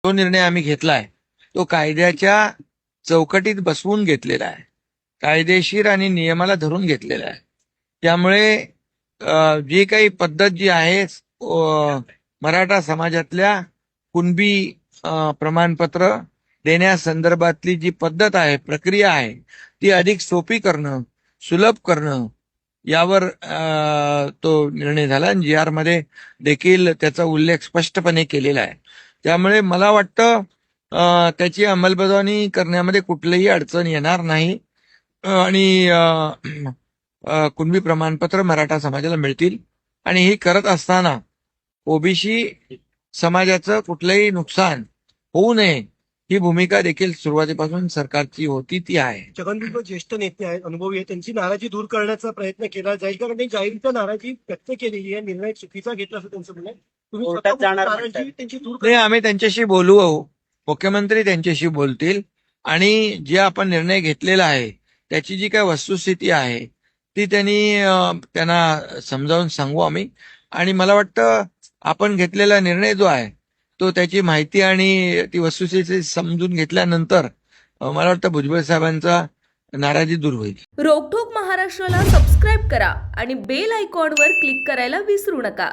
जो निर्णय आम्ही घेतलाय तो कायद्याच्या चौकटीत बसवून घेतलेला आहे, कायदेशीर आणि नियमाला धरून घेतलेला आहे. त्यामुळे जी काही पद्धत जी आहे मराठा समाजातल्या कुणबी प्रमाणपत्र देण्यासंदर्भातली जी पद्धत आहे, प्रक्रिया आहे, ती अधिक सोपी करणं, सुलभ करणं यावर तो निर्णय झाला आणि जी आर मध्ये देखील त्याचा उल्लेख स्पष्टपणे केलेला आहे. त्यामुळे मला वाटतं त्याची अंमलबजावणी करण्यामध्ये कुठलीही अडचण येणार नाही आणि कुणबी प्रमाणपत्र मराठा समाजाला मिळतील. आणि हे करत असताना ओबीसी समाजाचं कुठलंही नुकसान होऊ नये ही भूमिका देखील सुरुवातीपासून सरकारची होती, ती आहे. छगन भुजबळ ज्येष्ठ नेते आहेत, अनुभवी आहेत, त्यांची नाराजी दूर करण्याचा प्रयत्न केला जाईल कारण त्यांनी जाहीररित्या नाराजी व्यक्त केलेली आहे. निर्णय चुकीचा घेतला असं त्यांचं म्हणणं आहे. तुम्ही कोर्टात स्वतः जाणार नाराजी त्यांची दूर नाही, आम्ही त्यांच्याशी बोलू, मुख्यमंत्री त्यांच्याशी बोलतील आणि जे आपण निर्णय घेतलेला आहे त्याची जी काय वस्तुस्थिती आहे ती त्यांना समजावून सांगू आम्ही. आणि मला वाटतं आपण घेतलेला निर्णय जो आहे तो त्याची माहिती आणि ती वस्तुस्थिती समजून घेतल्यानंतर मला वाटतं भुजबळ साहेबांचा नाराजी दूर होईल. रोकठोक महाराष्ट्राला सबस्क्राईब करा आणि बेल आयकॉनवर क्लिक करायला विसरू नका.